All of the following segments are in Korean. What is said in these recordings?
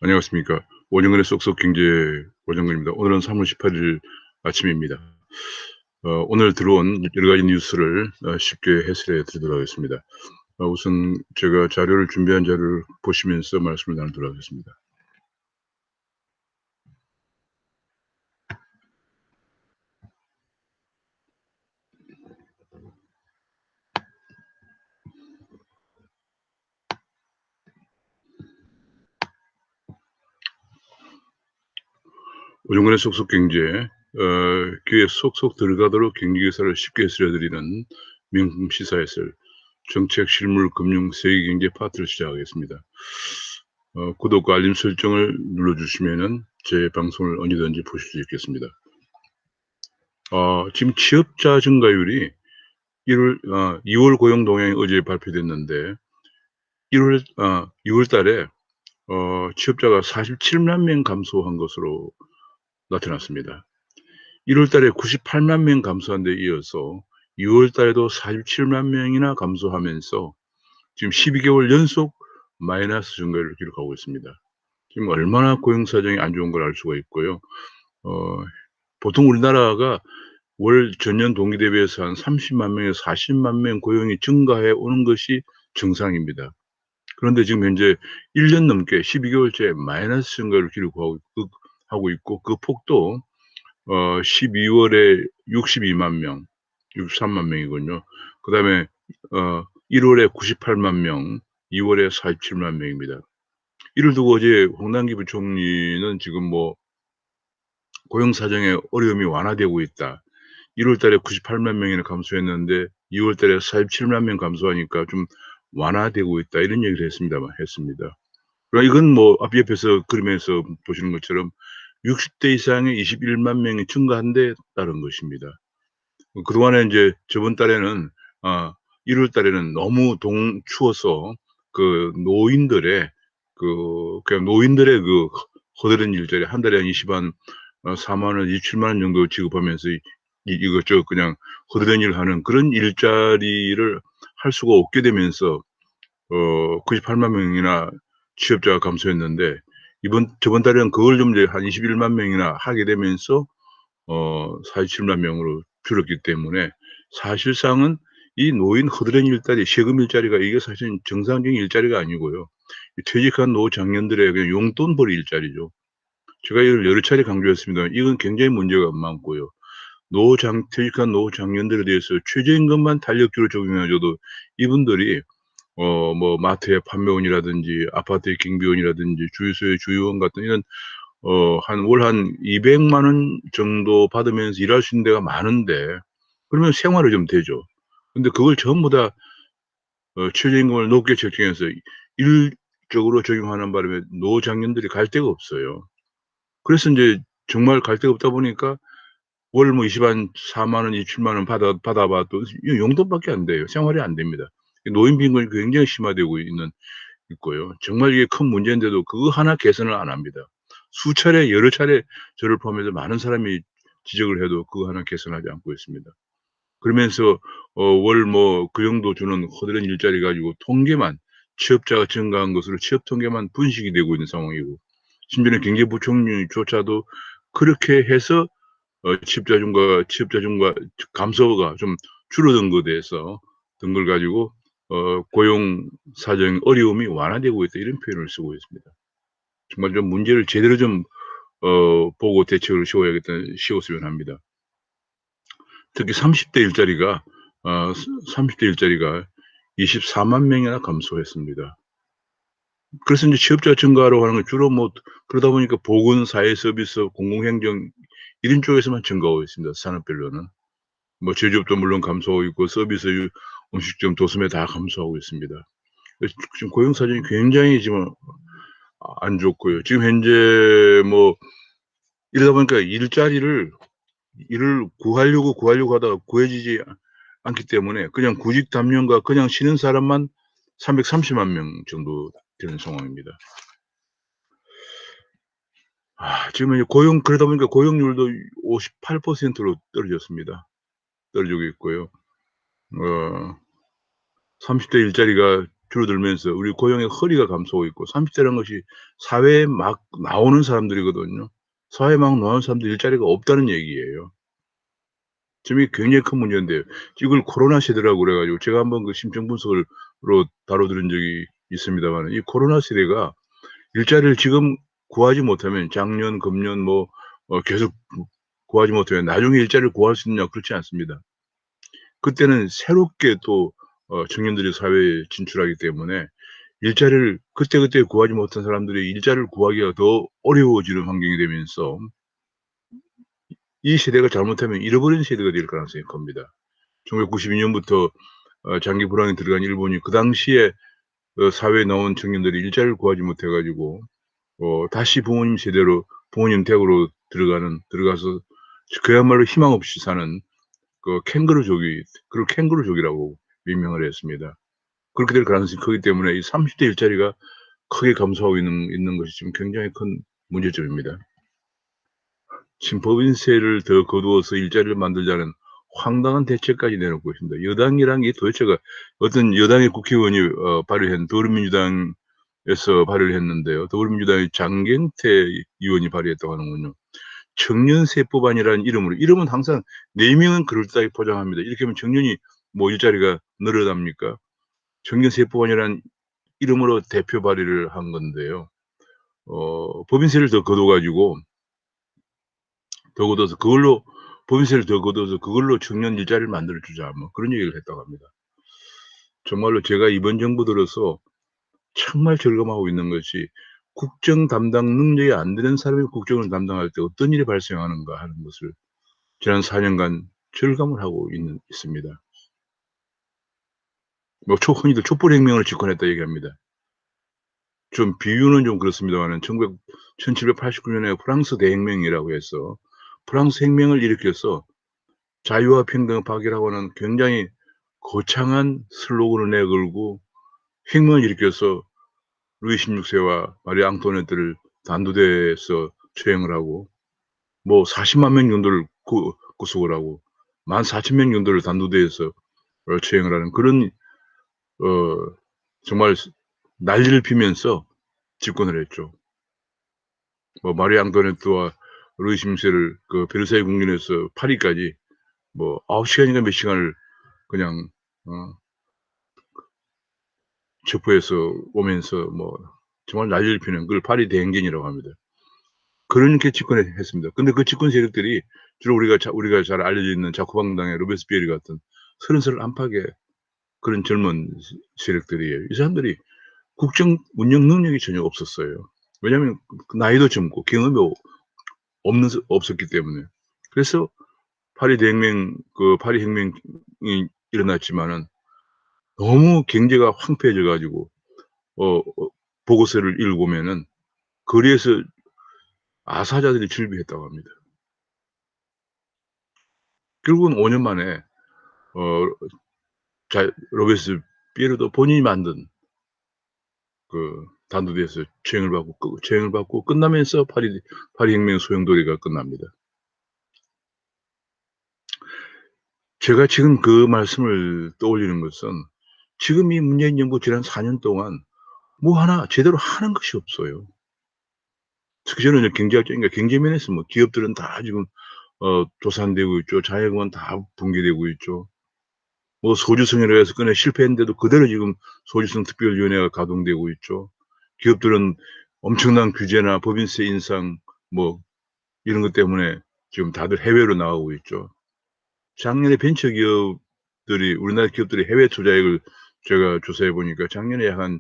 안녕하십니까. 원영근의 쏙쏙경제 원영근입니다. 오늘은 3월 18일 아침입니다. 오늘 들어온 여러 가지 뉴스를 쉽게 해설해 드리도록 하겠습니다. 우선 제가 준비한 자료를 보시면서 말씀을 나누도록 하겠습니다. 원영근의 쏙쏙경제, 귀에 쏙쏙 들어가도록 경제기사를 쉽게 해설해 드리는 명품 시사해설, 정책, 실물, 금융, 세계경제 파트를 시작하겠습니다. 구독과 알림 설정을 눌러주시면은 제 방송을 언제든지 보실 수 있겠습니다. 지금 취업자 증가율이 2월 고용 동향이 어제 발표됐는데 6월 달에 취업자가 47만 명 감소한 것으로 나타났습니다. 1월 달에 98만 명 감소한 데 이어서 6월 달에도 47만 명이나 감소하면서 지금 12개월 연속 마이너스 증가율을 기록하고 있습니다. 지금 얼마나 고용 사정이 안 좋은 걸 알 수가 있고요. 어 보통 우리나라가 월 전년 동기 대비해서 한 30만 명에서 40만 명 고용이 증가해 오는 것이 정상입니다. 그런데 지금 현재 1년 넘게 12개월째 마이너스 증가를 기록하고 하고 있고, 그 폭도 12 월에 62만 명, 63만 명이군요. 그다음에 1 월에 98만 명, 2 월에 47만 명입니다. 이를 두고 어제 홍남기 부총리는 지금 고용 사정의 어려움이 완화되고 있다. 1월 달에 98만 명이나 감소했는데 2월 달에 47만 명 감소하니까 좀 완화되고 있다, 이런 얘기를 했습니다. 그러니까 이건 옆에서 그림에서 보시는 것처럼 60대 이상의 21만 명이 증가한 데 따른 것입니다. 그동안에 인제 저번 달에는, 아 1월 달에는 너무 추워서 그 노인들의 그냥 노인들의 허드렛 일자리 한 달에 한 4만 원, 27만 원 정도 지급하면서 이것저것 그냥 허드렛 일을 하는 그런 일자리를 할 수가 없게 되면서 98만 명이나 취업자가 감소했는데, 저번 달에는 그걸 좀 이제 한 21만 명이나 하게 되면서 47만 명으로 줄었기 때문에, 사실상은 이 노인 허드렛 일자리, 세금 일자리가 이게 사실은 정상적인 일자리가 아니고요. 이 퇴직한 노장년들의 그냥 용돈 벌이 일자리죠. 제가 이걸 여러 차례 강조했습니다만 이건 굉장히 문제가 많고요. 퇴직한 노장년들에 대해서 최저임금만 탄력적으로 적용해 줘도 이분들이 마트의 판매원이라든지 아파트의 경비원이라든지 주유소의 주유원 같은 이런 한 월 한 200만 원 정도 받으면서 일할 수 있는 데가 많은데, 그러면 생활이 좀 되죠. 근데 그걸 전부 다 최저임금을 높게 책정해서 일적으로 적용하는 바람에 노장년들이 갈 데가 없어요. 그래서 인제 정말 갈 데가 없다 보니까 월 4만 원, 27만 원 받아 봐도 이 용돈밖에 안 돼요. 생활이 안 됩니다. 노인 빈곤이 굉장히 심화되고 있고요. 정말 이게 큰 문제인데도 그거 하나 개선을 안 합니다. 여러 차례 저를 포함해서 많은 사람이 지적을 해도 그거 하나 개선하지 않고 있습니다. 그러면서 월 그 정도 주는 허드렛 일자리 가지고 취업자가 증가한 것으로 취업 통계만 분식이 되고 있는 상황이고, 심지어는 경제부총리조차도 그렇게 해서 취업자 증가 감소가 좀 줄어든 것에 대해서 든 걸 가지고 고용 사정 어려움이 완화되고 있다, 이런 표현을 쓰고 있습니다. 정말 좀 문제를 제대로 좀 보고 대책을 세웠으면 합니다. 특히 30대 일자리가 24만 명이나 감소했습니다. 그래서 인제 취업자 증가라고 하는 건 주로 그러다 보니까 보건, 사회 서비스, 공공행정 이런 쪽에서만 증가하고 있습니다, 산업별로는. 제조업도 물론 감소하고 있고 서비스, 음식점, 도소매 다 감소하고 있습니다. 그래서 지금 고용 사정이 굉장히 지금 안 좋고요. 지금 현재 이러다 보니까 일을 구하려고 하다가 구해지지 않기 때문에 그냥 구직 담령과 그냥 쉬는 사람만 330만 명 정도 되는 상황입니다. 지금 이제 그러다 보니까 고용률도 58%로 떨어지고 있고요. 어 30대 일자리가 줄어들면서 우리 고용의 허리가 감소하고 있고 30 대라는 것이 사회에 막 나오는 사람들이거든요. 사회에 막 나오는 사람들 일자리가 없다는 얘기예요. 지금 이게 굉장히 큰 문제인데요. 이걸 코로나 세대라고 그래 가지고 제가 한번 그 심층 분석을 로 다뤄 드린 적이 있습니다마는 이 코로나 세대가 일자리를 지금 구하지 못하면 작년, 금년 뭐 계속 구하지 못하면 나중에 일자리를 구할 수 있느냐 그렇지 않습니다. 그때는 새롭게 또 청년들이 사회에 진출하기 때문에 일자리를 그때그때 구하지 못한 사람들이 일자리를 구하기가 더 어려워지는 환경이 되면서 이 세대가 잘못하면 잃어버린 세대가 될 가능성이 큽니다. 1992 년부터 장기 불황에 들어간 일본이 그 당시에 사회에 나온 청년들이 일자리를 구하지 못해 가지고 다시 부모님 세대로 부모님 댁으로 들어가서 그야말로 희망 없이 사는 그 캥거루족이 그걸 캥거루족이라고命名을 했습니다. 그렇게 될 가능성이 크기 때문에 이 30대 일자리가 크게 감소하고 있는 것이 지금 굉장히 큰 문제점입니다. 지금 법인세를 더 거두어서 일자리를 만들자는 황당한 대책까지 내놓고 있습니다. 여당이란 게 도대체가 어떤 여당의 국회의원이 발의한 더불어민주당에서 발의를 했는데요. 더불어민주당의 장경태 의원이 발의했다고 하는군요. 청년세법안이라는 이름으로 이름은 항상 네이밍은 그럴듯하게 포장합니다. 이렇게 하면 청년이 뭐 일자리가 늘어납니까? 청년세법안이라는 이름으로 대표 발의를 한 건데요. 법인세를 더 걷어 가지고 더 걷어서 그걸로 법인세를 더 걷어서 그걸로 청년 일자리를 만들어 주자 뭐 그런 얘기를 했다고 합니다. 정말로 제가 이번 정부 들어서 정말 절감하고 있는 것이 국정 담당 능력이 안 되는 사람이 국정을 담당할 때 어떤 일이 발생하는가 하는 것을 지난 4 년간 절감을 하고 있습니다. 뭐 흔히들 촛불혁명을 집권했다 얘기합니다. 좀 비유는 좀 그렇습니다마는 1789 년에 프랑스 대혁명이라고 해서 프랑스 혁명을 일으켜서 자유와 평등을 박이라고 하는 굉장히 거창한 슬로건을 내걸고 혁명을 일으켜서 루이 16 세와 마리 앙토네트를 단두대에서 처형을 하고 뭐 400,000명 정도를 구속을 하고 14,000명 정도를 단두대에서 처형을 하는 그런 어 정말 난리를 피면서 집권을 했죠. 뭐 마리 앙토네트와 루이 16 세를 그 베르사유 궁전에서 파리까지 뭐 9 시간인가 몇 시간을 그냥 어 체포해서 오면서 뭐 정말 난리를 피는 그걸 파리 대행진이라고 합니다. 그렇게 집권을 했습니다. 근데 그 집권 세력들이 주로 우리가 잘 알려져 있는 자쿠방당의 로베스피에르 같은 서른살 안팎의 그런 젊은 세력들이에요. 이 사람들이 국정 운영 능력이 전혀 없었어요. 왜냐하면 그 나이도 젊고 경험이 없었기 때문에. 그래서 파리 혁명이 일어났지만은 너무 경제가 황폐해져 가지고 보고서를 읽어보면은 거리에서 아사자들이 즐비했다고 합니다. 결국은 5년 만에 어 자 로베스피에르도 본인이 만든 단두대에서 처형을 받고 끝나면서 파리 혁명 소용돌이가 끝납니다. 제가 지금 그 말씀을 떠올리는 것은 지금 이 문재인 정부 지난 4년 동안 뭐 하나 제대로 하는 것이 없어요. 특히 저는 이제 경제학자니까 경제 면에서 뭐 기업들은 다 지금 도산되고 있죠. 자영업은 다 붕괴되고 있죠. 뭐 소주성이라 해서 그날 실패했는데도 그대로 지금 소주성 특별위원회가 가동되고 있죠. 기업들은 엄청난 규제나 법인세 인상 뭐 이런 것 때문에 지금 다들 해외로 나가고 있죠. 작년에 벤처 기업들이 우리나라 기업들이 해외 투자액을 제가 조사해 보니까 작년에 약 한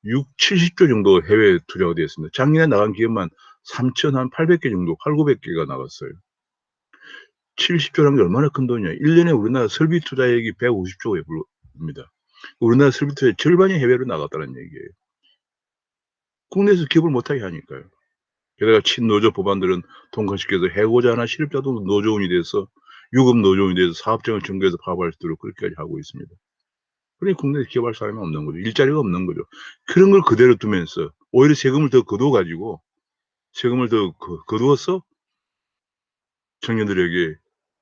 6-70조 정도 해외 투자가 되었습니다. 작년에 나간 기업만 3,800개 정도 8-900 개가 나갔어요. 70 조라는 게 얼마나 큰 돈이냐. 1 년에 우리나라 설비 투자액이 150 조에 불과합니다. 우리나라 설비 투자의 절반이 해외로 나갔다는 얘기예요. 국내에서 기업을 못하게 하니까요. 게다가 친노조 법안들은 통과시켜서 해고자나 실업자도 노조원이 돼서 유급 노조원이 돼서 사업장을 전국에서 파업할 수 있도록 그렇게까지 하고 있습니다. 그러니 국내에 기업할 사람이 없는 거죠. 일자리가 없는 거죠. 그런 걸 그대로 두면서 오히려 세금을 더 거둬 가지고 세금을 더 거두어서 청년들에게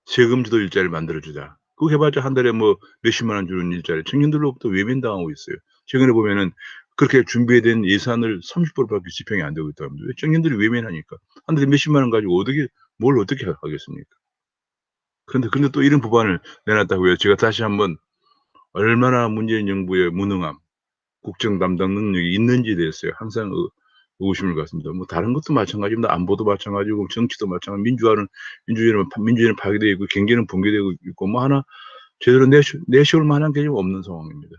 세금 주도 일자리를 만들어 주자. 그거 해 봤자 한 달에 뭐 몇십만 원 주는 일자리 청년들로부터 외면당하고 있어요. 최근에 보면은 그렇게 준비된 예산을 30% 밖에 집행이 안 되고 있다고 합니다. 왜? 청년들이 외면하니까. 한 달에 몇십만 원 가지고 뭘 어떻게 하겠습니까? 그런데 또 이런 법안을 내놨다고 해요. 제가 다시 한번 얼마나 문재인 정부의 무능함, 국정 담당 능력이 있는지에 대해서 항상 의구심을 갖습니다. 뭐 다른 것도 마찬가지입니다. 안보도 마찬가지고 정치도 마찬가지고 민주주의는 파괴되어 있고 경제는 붕괴되고 있고 뭐 하나 제대로 내세울 만한 게 좀 없는 상황입니다.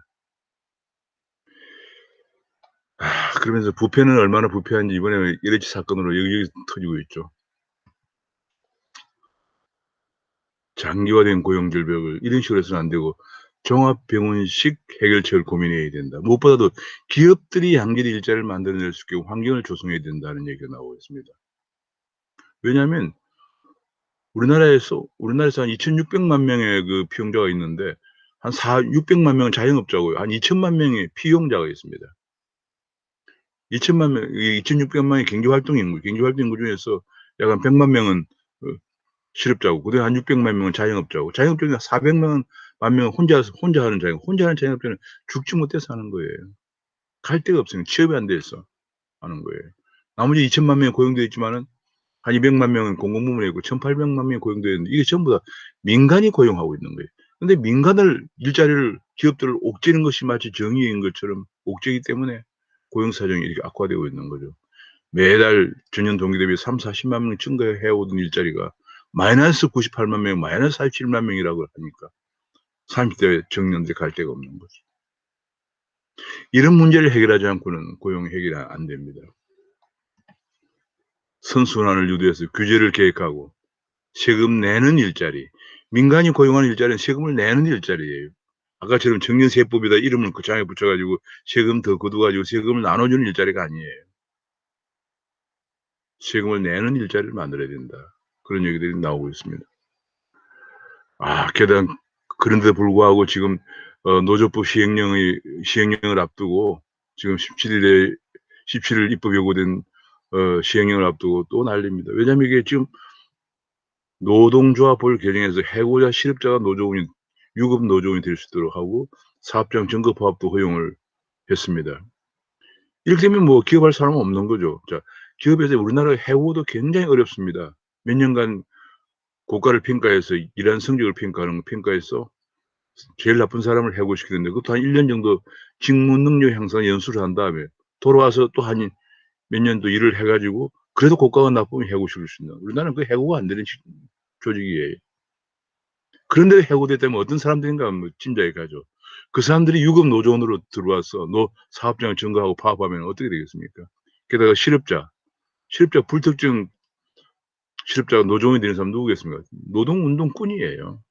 그러면서 부패는 얼마나 부패한지 이번에 LH 사건으로 여기저기 터지고 있죠. 장기화된 고용 절벽을 이런 식으로 해서는 안 되고 종합병원식 해결책을 고민해야 된다. 무엇보다도 기업들이 양질의 일자리를 만들어낼 수 있게 환경을 조성해야 된다는 얘기가 나오고 있습니다. 왜냐하면 우리나라에서 한 2,600만 명의 그 피용자가 있는데 한 600만 명은 자영업자고요. 한 2천만 명의 피용자가 있습니다. 2천만 명, 이 2,600만이 경제활동 인구 중에서 약 한 100만 명은 실업자고, 그다음에 한 600만 명은 자영업자고, 자영업 중에 400만 명은 혼자 하는 자영업자는 죽지 못해서 하는 거예요. 갈 데가 없으니까 취업이 안 돼서 하는 거예요. 나머지 2천만 명이 고용되어 있지만은 한 200만 명은 공공부문에 있고 1,800만 명이 고용되어 있는데 이게 전부 다 민간이 고용하고 있는 거예요. 근데 일자리를 기업들을 옥죄는 것이 마치 정의인 것처럼 옥죄기 때문에 고용 사정이 이렇게 악화되고 있는 거죠. 매달 전년 동기 대비 30-40만 명 증가해 오던 일자리가 마이너스 98만 명, 마이너스 47만 명이라고 하니까 30대 청년들이 갈 데가 없는 거죠. 이런 문제를 해결하지 않고는 고용 해결이 안 됩니다. 선순환을 유도해서 규제를 계획하고 세금 내는 일자리, 민간이 고용하는 일자리는 세금을 내는 일자리예요. 아까처럼 청년세법에다 이름을 거창하게 붙여 가지고 세금 더 거둬 가지고 세금을 나눠주는 일자리가 아니에요. 세금을 내는 일자리를 만들어야 된다. 그런 얘기들이 나오고 있습니다. 게다가 그런데도 불구하고 지금 노조법 시행령을 앞두고 지금 17일 입법 예고된 시행령을 앞두고 또 난립니다. 왜냐하면 이게 지금 노동조합법을 개정해서 해고자 실업자가 유급 노조원이 될 수 있도록 하고 사업장 점거파업도 허용을 했습니다. 이렇게 되면 뭐 기업할 사람은 없는 거죠. 자, 기업에서 우리나라 해고도 굉장히 어렵습니다. 몇 년간 고가를 평가해서 일한 성적을 평가해서 제일 나쁜 사람을 해고시키는데 그것도 한 1년 정도 직무 능력 향상 연수를 한 다음에 돌아와서 또 한 몇 년 더 일을 해 가지고 그래도 고가가 나쁘면 해고시킬 수 있는, 우리나라는 그 해고가 안 되는 조직이에요. 그런데 해고됐다면 어떤 사람들인가 뭐 짐작이 가죠. 그 사람들이 유급 노조원으로 들어와서 사업장을 증가하고 파업하면 어떻게 되겠습니까? 게다가 불특정 실업자가 노조원이 되는 사람 누구겠습니까? 노동운동꾼이에요.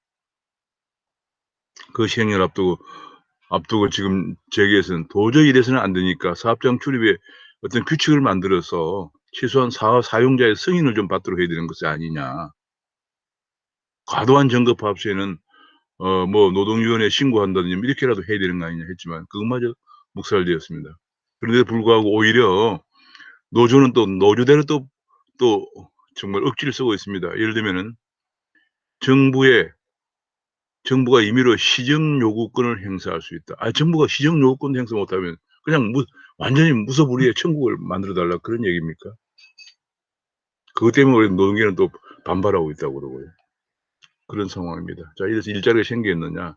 그 시행령을 앞두고 지금 재계에서는 도저히 이래서는 안 되니까 사업장 출입에 어떤 규칙을 만들어서 최소한 사용자의 승인을 좀 받도록 해야 되는 것이 아니냐. 과도한 점거 파업 시에는 뭐 노동위원회에 신고한다든지 이렇게라도 해야 되는 거 아니냐 했지만 그것마저 묵살되었습니다. 그런데도 불구하고 오히려 노조는 또 노조대로 또 정말 억지를 쓰고 있습니다. 예를 들면은 정부가 임의로 시정 요구권을 행사할 수 있다. 정부가 시정 요구권 행사 못하면 그냥 완전히 무소불위의 천국을 만들어 달라, 그런 얘기입니까? 그것 때문에 우리 노동계는 또 반발하고 있다고 그러고요. 그런 상황입니다. 자, 이래서 일자리가 생겼느냐?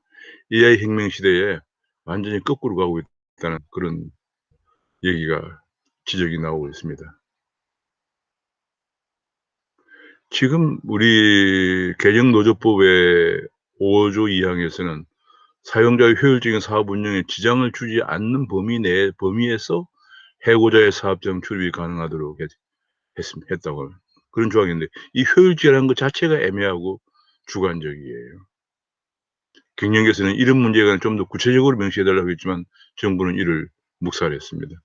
AI 혁명 시대에 완전히 거꾸로 가고 있다는 그런 지적이 나오고 있습니다. 지금 우리 개정노조법의 5조 2항에서는 사용자의 효율적인 사업 운영에 지장을 주지 않는 범위에서 해고자의 사업장 출입이 가능하도록 했다고, 그런 조항인데 이 효율적이라는 것 자체가 애매하고 주관적이에요. 경영계에서는 이런 문제에 관해 좀 더 구체적으로 명시해 달라고 했지만 정부는 이를 묵살했습니다.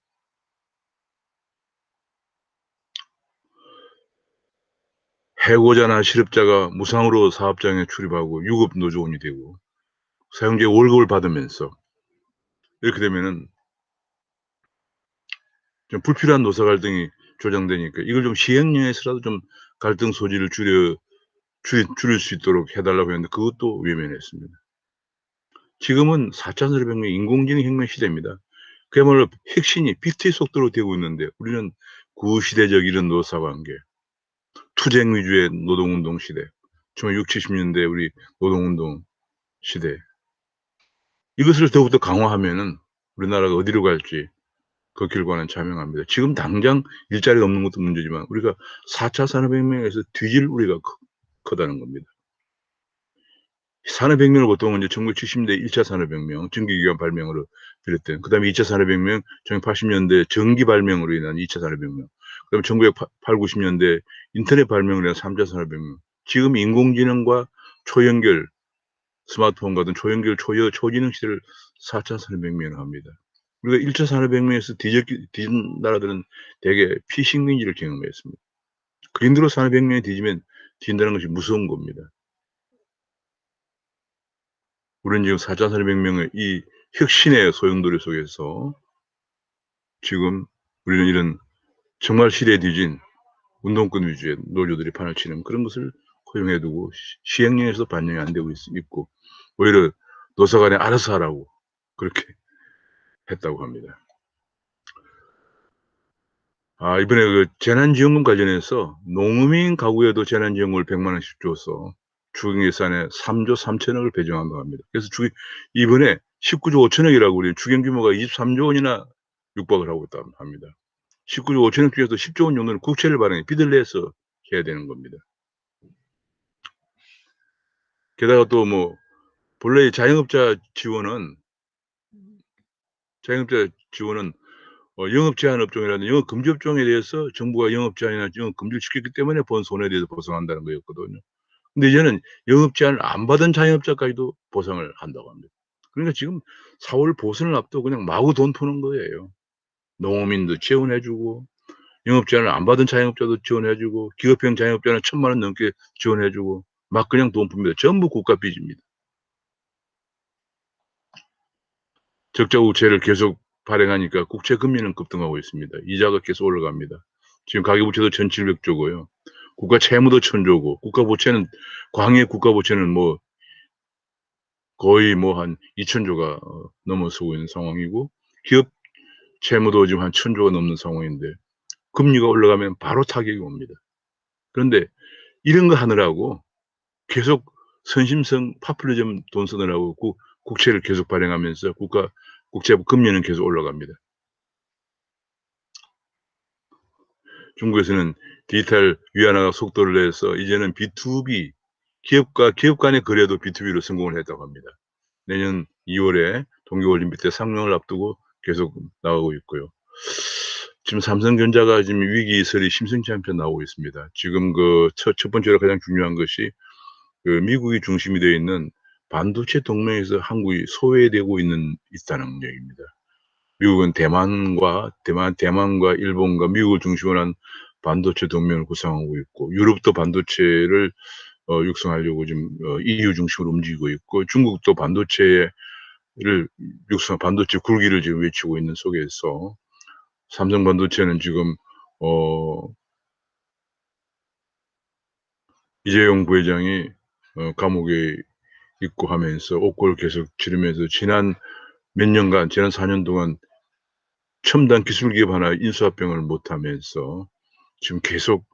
해고자나 실업자가 무상으로 사업장에 출입하고 유급 노조원이 되고 사용자의 월급을 받으면서 이렇게 되면은 좀 불필요한 노사 갈등이 조장되니까 이걸 좀 시행령에서라도 좀 갈등 소지를 줄일 수 있도록 해 달라고 했는데 그것도 외면했습니다. 지금은 4차 산업혁명, 인공지능 혁명 시대입니다. 그야말로 핵심이 빛의 속도로 되고 있는데 우리는 구시대적 이런 노사관계, 투쟁 위주의 노동운동 시대, 1960-70년대 우리 노동운동 시대, 이것을 더욱더 강화하면은 우리나라가 어디로 갈지 그 길과는 자명합니다. 지금 당장 일자리가 없는 것도 문제지만 우리가 4차 산업혁명에서 뒤질 우리가 크다는 겁니다. 산업혁명을 보통은 이제 1970년대 1차 산업혁명, 전기기관 발명으로 비롯된, 그 다음에 2차 산업혁명, 1980년대 전기 발명으로 인한 2차 산업혁명, 그 다음에 1980, 90년대 인터넷 발명으로 인한 3차 산업혁명, 지금 인공지능과 초연결, 스마트폰 같은 초연결, 초지능 시대를 4차 산업혁명이라고 합니다. 우리가 1차 산업혁명에서 뒤진 나라들은 대개 피식민지를 경험했습니다. 그린드로 산업혁명이 뒤지면 뒤진다는 것이 무서운 겁니다. 우리는 지금 4차 산업혁명의 이 혁신의 소용돌이 속에서 지금 우리는 이런 정말 시대에 뒤진 운동권 위주의 노조들이 판을 치는 그런 것을 허용해 두고 시행령에서도 반영이 안 되고 있고 오히려 노사 간에 알아서 하라고 그렇게 했다고 합니다. 이번에 그 재난지원금 관련해서 농민 가구에도 재난지원금을 100만 원씩 줘서 추경 예산에 3조 3천억을 배정한다고 합니다. 그래서 이번에 19조 5천억이라고 우리 추경 규모가 23조 원이나 육박을 하고 있다고 합니다. 19조 5천억 중에서 10조 원 정도는 국채를 발행해 빚을 내서 해야 되는 겁니다. 게다가 또 뭐 본래 자영업자 지원은 영업 제한 업종이라든지 영업 금지 업종에 대해서 정부가 영업 제한이나 영업 금지를 시켰기 때문에 본 손해에 대해서 보상한다는 거였거든요. 근데 이제는 영업 제한을 안 받은 자영업자까지도 보상을 한다고 합니다. 그러니까 지금 4월 보선을 앞두고 그냥 마구 돈 푸는 거예요. 농어민도 지원해 주고 영업 제한을 안 받은 자영업자도 지원해 주고 기업형 자영업자는 1,000만 원 넘게 지원해 주고 막 그냥 돈 풉니다. 전부 국가 빚입니다. 적자 국채를 계속 발행하니까 국채 금리는 급등하고 있습니다. 이자가 계속 올라갑니다. 지금 가계부채도 1,700조고요. 국가 채무도 1,000조고 국가 부채는 광해 국가 부채는 뭐 거의 뭐 한 2,000조가 넘어서고 있는 상황이고 기업 채무도 지금 한 1,000조가 넘는 상황인데 금리가 올라가면 바로 타격이 옵니다. 그런데 이런 거 하느라고 계속 선심성 파퓰리즘 돈 쓰느라고 국채를 계속 발행하면서 국채 금리는 계속 올라갑니다. 중국에서는 디지털 위안화가 속도를 내서 이제는 B2B 기업 간의 거래도 B2B로 성공을 했다고 합니다. 내년 2월에 동계올림픽 때 상명을 앞두고 계속 나가고 있고요. 지금 삼성전자가 지금 위기설이 심상치 않게 나오고 있습니다. 지금 첫 번째로 가장 중요한 것이 미국이 중심이 되어 있는 반도체 동맹에서 한국이 소외되고 있다는 얘기입니다. 미국은 대만과 일본과 미국을 중심으로 한 반도체 동맹을 구성하고 있고 유럽도 반도체를 육성하려고 지금 EU 중심으로 움직이고 있고 중국도 반도체 굴기를 지금 외치고 있는 속에서 삼성 반도체는 지금 이재용 부회장이 감옥에 있고 하면서 옥고를 계속 치르면서 지난 4년 동안 첨단 기술 기업 하나 인수합병을 못하면서 지금 계속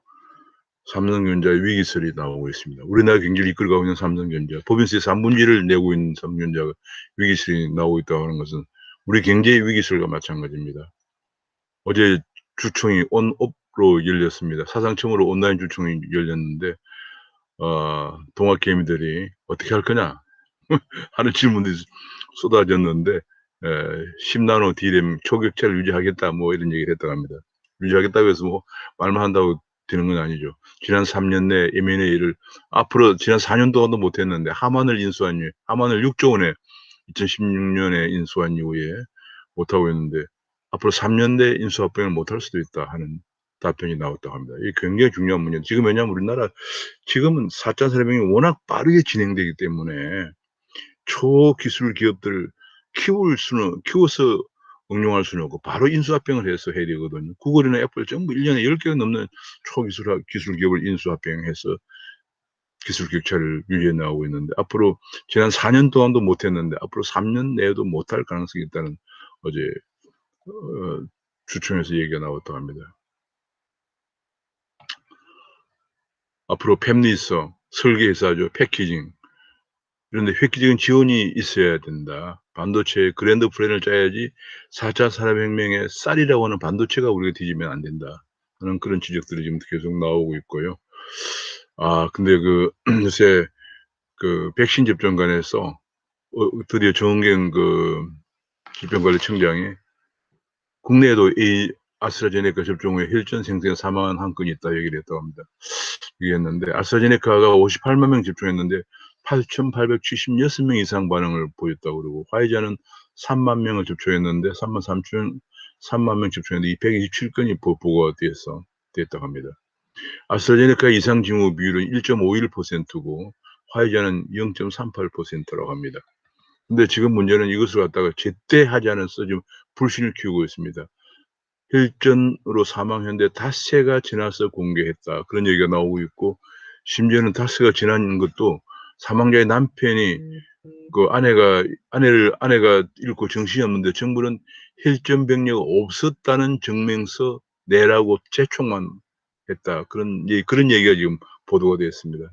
삼성전자의 위기설이 나오고 있습니다. 우리나라 경제를 이끌어가고 있는 삼성전자, 법인세 3분지를 내고 있는 삼성전자가 위기설이 나오고 있다고 하는 것은 우리 경제의 위기설과 마찬가지입니다. 어제 주총이 온업로 열렸습니다. 사상 처음으로 온라인 주총이 열렸는데 동학개미들이 어떻게 할 거냐 하는 질문들이 쏟아졌는데 10나노 D램 초격차를 유지하겠다 뭐 이런 얘기를 했다고 합니다. 유지하겠다고 해서 뭐 말만 한다고 되는 건 아니죠. 지난 3년 내 M&A를 앞으로 지난 4년 동안도 못했는데 하만을 6조 원에 2016년에 인수한 이후에 못하고 있는데 앞으로 3년 내 인수합병을 못할 수도 있다 하는 답변이 나왔다고 합니다. 이게 굉장히 중요한 문제입니다. 지금 왜냐하면 우리나라 지금은 4차 산업혁명이 워낙 빠르게 진행되기 때문에 초기술 기업들을 키워서 응용할 수는 없고 바로 인수합병을 해서 해야 되거든요. 구글이나 애플 전부 1년에 10개가 넘는 기술 기업을 인수합병해서 기술 격차를 유지해 나가고 있는데 앞으로 지난 4년 동안도 못했는데 앞으로 3년 내에도 못할 가능성이 있다는 어제 주총에서 얘기가 나왔다고 합니다. 앞으로 팹리서, 설계회사죠, 패키징. 그런데 획기적인 지원이 있어야 된다. 반도체 그랜드 플랜을 짜야지 4차 산업혁명의 쌀이라고 하는 반도체가 우리가 뒤지면 안 된다. 하는 그런 지적들이 지금 계속 나오고 있고요. 근데 요새 백신 접종 관해서 드디어 정은경 질병관리청장이 국내에도 이 아스트라제네카 접종 후에 혈전 생생 사망한 한 건이 있다 얘기를 했다고 합니다. 얘기했는데 아스트라제네카가 58만 명 접종했는데 8,876명 이상 반응을 보였다고 그러고 화이자는 3만 명을 접종했는데 3만 명 접종했는데 227건이 보고가 됐다고 합니다. 아스트라제네카 이상 징후 비율은 1.51%고 화이자는 0.38%라고 합니다. 근데 지금 문제는 이것을 갖다가 제때 하지 않아서 지금 불신을 키우고 있습니다. 혈전으로 사망했는데 닷새가 지나서 공개했다. 그런 얘기가 나오고 있고 심지어는 닷새가 지난 것도 사망자의 남편이 아내가 잃고 정신이 없는데 정부는 혈전 병력 없었다는 증명서 내라고 재촉만 했다. 그런 얘기가 지금 보도가 되었습니다.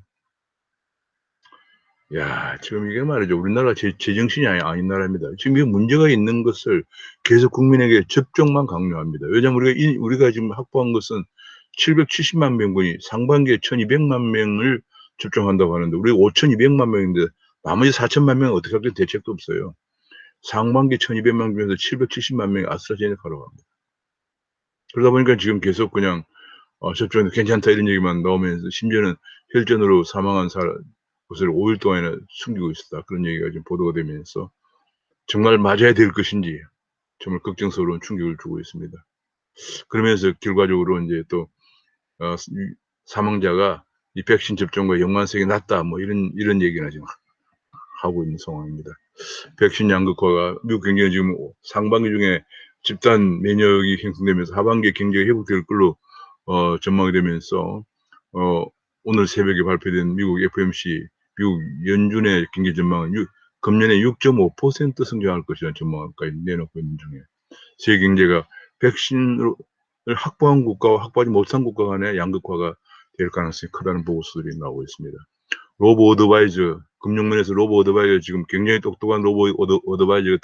야, 지금 이게 말이죠. 우리나라가 제정신이 아닌 나라입니다. 지금 이 문제가 있는 것을 계속 국민에게 접종만 강요합니다. 왜냐하면 우리가 지금 확보한 것은 770만 명분이 상반기에 1200만 명을 접종한다고 하는데 우리가 5200만 명인데 나머지 4000만 명은 어떻게 할지 대책도 없어요. 상반기 1200만 명에서 770만 명이 아스트라제네카라고 합니다. 그러다 보니까 지금 계속 그냥 접종해도 괜찮다 이런 얘기만 나오면서 심지어는 혈전으로 사망한 것을 5일 동안이나 숨기고 있었다. 그런 얘기가 지금 보도가 되면서 정말 맞아야 될 것인지 정말 걱정스러운 충격을 주고 있습니다. 그러면서 결과적으로 이제 또 사망자가 이 백신 접종과 연관성이 낮다 뭐 이런 얘기나 지금 하고 있는 상황입니다. 백신 양극화가 미국 경제는 지금 상반기 중에 집단 면역이 형성되면서 하반기에 경제가 회복될 걸로 전망이 되면서 오늘 새벽에 발표된 미국 FOMC 미국 연준의 경제 전망은 금년에 6.5% 성장할 것이라는 전망까지 내놓고 있는 중에 세계 경제가 백신을 확보한 국가와 확보하지 못한 국가 간의 양극화가 될 가능성이 크다는 보고서들이 나오고 있습니다. 로보 어드바이저, 금융면에서 로보 어드바이저 지금 굉장히 똑똑한 로보 어드바이저가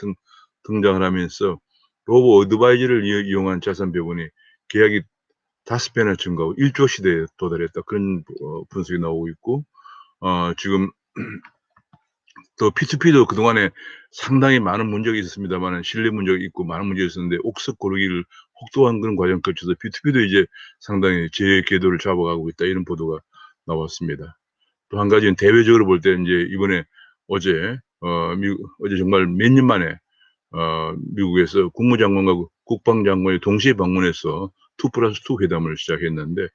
등장을 하면서 로보 어드바이저를 이용한 자산 배분이 계약이 5배나 증가하고 1조 시대에 도달했다. 그런 분석이 나오고 있고 지금 또 P2P도 그동안에 상당히 많은 문제가 있었습니다만 신뢰 문제가 있고 많은 문제가 있었는데 옥석 고르기를 혹독한 그런 과정 거쳐서 P2P도 이제 상당히 재궤도를 잡아가고 있다. 이런 보도가 나왔습니다. 또 한 가지는 대외적으로 볼 때 이제 이번에 어제 어제 정말 몇 년 만에 미국에서 국무장관과 국방장관이 동시에 방문해서 2+2 회담을 시작했는데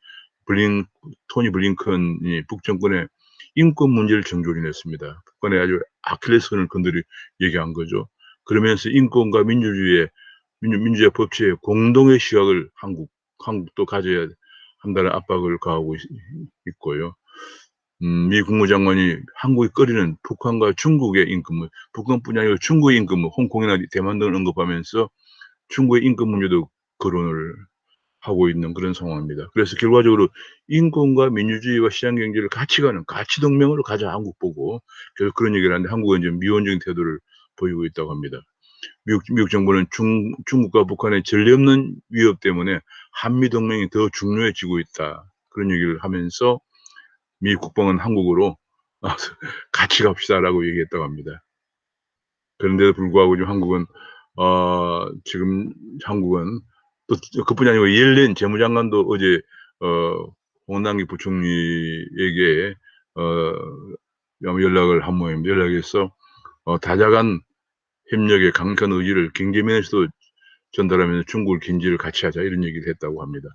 토니 블링컨이 북정권의 인권 문제를 정조련했습니다. 북한의 아주 아킬레스건을 건드리 얘기한 거죠. 그러면서 인권과 민주주의 법치의 공동의 시각을 한국도 가져야 한다는 압박을 가하고 있고요. 미 국무장관이 한국이 꺼리는 북한과 중국의 임금, 북한뿐이 아니라 중국의 임금, 홍콩이나 대만 등을 언급하면서 중국의 임금 문제도 거론을 하고 있는 그런 상황입니다. 그래서 결과적으로 인권과 민주주의와 시장 경제를 같이 가는 가치 동맹으로 가자 한국 보고 계속 그런 얘기를 하는데 한국은 이제 미온적인 태도를 보이고 있다고 합니다. 미국 정부는 중국과 북한의 전례 없는 위협 때문에 한미 동맹이 더 중요해지고 있다. 그런 얘기를 하면서 미 국방은 한국으로 같이 갑시다라고 얘기했다고 합니다. 그런데도 불구하고 지금 한국은 또 그뿐이 아니고 옐렌 재무장관도 어제 홍남기 부총리에게 연락을 한 모양입니다. 연락해서 다자간 협력의 강력한 의지를 경제면에서도 전달하면서 중국을 견제를 같이 하자 이런 얘기를 했다고 합니다.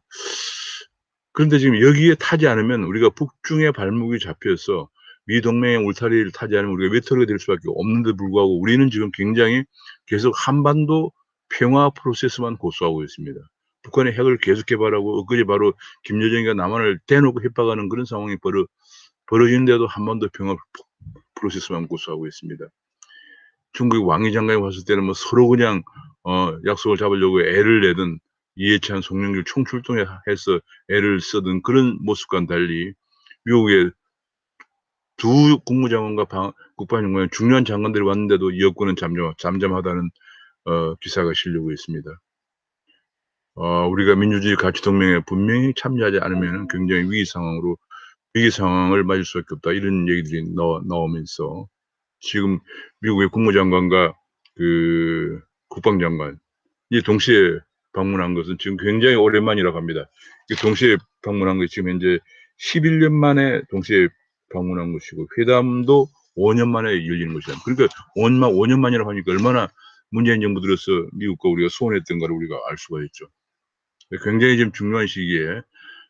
그런데 지금 여기에 타지 않으면 우리가 북중의 발목이 잡혀서 미 동맹의 울타리를 타지 않으면 우리가 외톨이가 될 수밖에 없는데도 불구하고 우리는 지금 굉장히 계속 한반도 평화 프로세스만 고수하고 있습니다. 북한의 핵을 계속 개발하고 엊그제 바로 김여정이가 남한을 대놓고 협박하는 그런 상황이 벌어지는데도 한반도 평화 프로세스만 고수하고 있습니다. 중국 왕이 장관이 왔을 때는 뭐 서로 그냥 약속을 잡으려고 애를 내든 이해찬, 송영길 총출동해서 애를 쓰든 그런 모습과는 달리 미국의 두 국무장관과 국방장관 중요한 장관들이 왔는데도 이 여권은 잠잠하다는 기사가 실리고 있습니다. 우리가 민주주의 가치 동맹에 분명히 참여하지 않으면 굉장히 위기 상황을 맞을 수밖에 없다. 이런 얘기들이 나오면서 지금 미국의 국무장관과 그 국방장관 이 동시에 방문한 것은 지금 굉장히 오랜만이라고 합니다. 동시에 방문한 것이 지금 현재 11년 만에 동시에 방문한 것이고 회담도 5년 만에 열리는 것이다. 그러니까 5년 만이라고 하니까 얼마나 문재인 정부 들어서 미국과 우리가 소원했던가를 우리가 알 수가 있죠. 굉장히 지금 중요한 시기에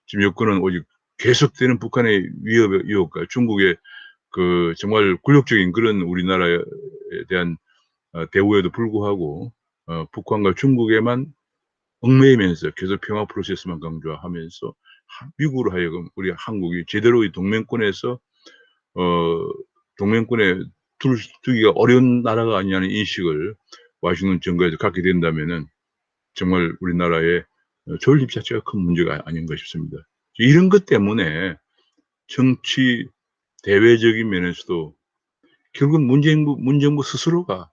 지금 여건은 오직 계속되는 북한의 위협과 중국의 그 정말 굴욕적인 그런 우리나라에 대한 대우에도 불구하고 북한과 중국에만 얽매이면서 계속 평화 프로세스만 강조하면서 미국으로 하여금 우리 한국이 제대로 이 동맹권에서 동맹권에 두기가 어려운 나라가 아니냐는 인식을 와싱턴 정부에서 갖게 된다면은 정말 우리나라의 존립 자체가 큰 문제가 아닌가 싶습니다. 이런 것 때문에 정치 대외적인 면에서도 결국 문 정부 스스로가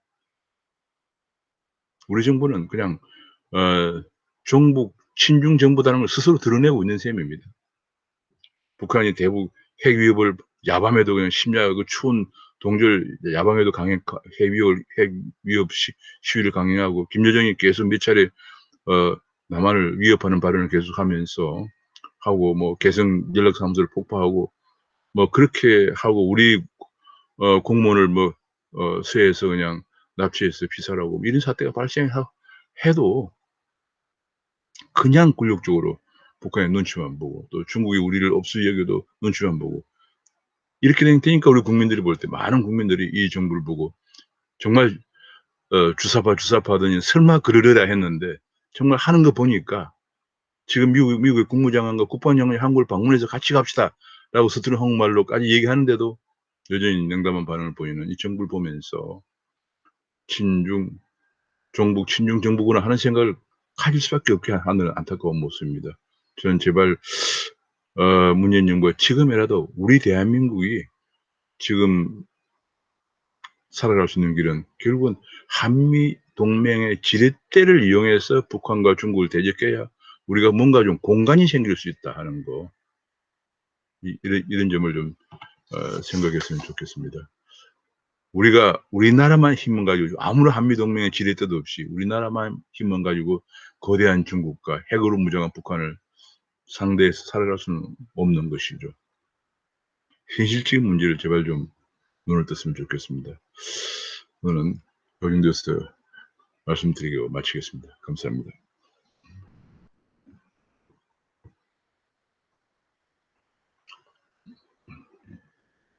우리 정부는 그냥 종북 친중 정부다는 걸 스스로 드러내고 있는 셈입니다. 북한이 대북 핵 위협을 야밤에도 그냥 심야 그 추운 동절 야밤에도 핵 위협 시위를 강행하고 김여정이 계속 몇 차례 남한을 위협하는 발언을 계속하면서 하고 뭐 개성 연락사무소를 폭파하고 뭐 그렇게 하고 우리 공무원을 뭐 서해에서 그냥 납치해서 피살하고 이런 사태가 발생해도 그냥 굴욕적으로 북한의 눈치만 보고 또 중국이 우리를 업수 여겨도 눈치만 보고 이렇게 되니까 우리 국민들이 볼 때 많은 국민들이 이 정부를 보고 정말 주사파 하더니 설마 그러려라 했는데 정말 하는 거 보니까 지금 미국의 국무장관과 국방장관이 한국을 방문해서 같이 갑시다라고 서투른 한국말로까지 얘기하는데도 여전히 냉담한 반응을 보이는 이 정부를 보면서 종북 친중 정부구나 하는 생각을 가질 수밖에 없게 하는 안타까운 모습입니다. 저는 제발 문재인 정부가 지금이라도 우리 대한민국이 지금 살아갈 수 있는 길은 결국은 한미 동맹의 지렛대를 이용해서 북한과 중국을 대적해야 우리가 뭔가 좀 공간이 생길 수 있다 하는 거 이런 점을 좀 생각했으면 좋겠습니다. 우리나라만 힘만 가지고 아무런 한미동맹의 지렛대도 없이 우리나라만 힘만 가지고 거대한 중국과 핵으로 무장한 북한을 상대해서 살아갈 수는 없는 것이죠. 현실적인 문제를 제발 좀 눈을 떴으면 좋겠습니다. 오늘은 여기서 말씀드리고 마치겠습니다. 감사합니다.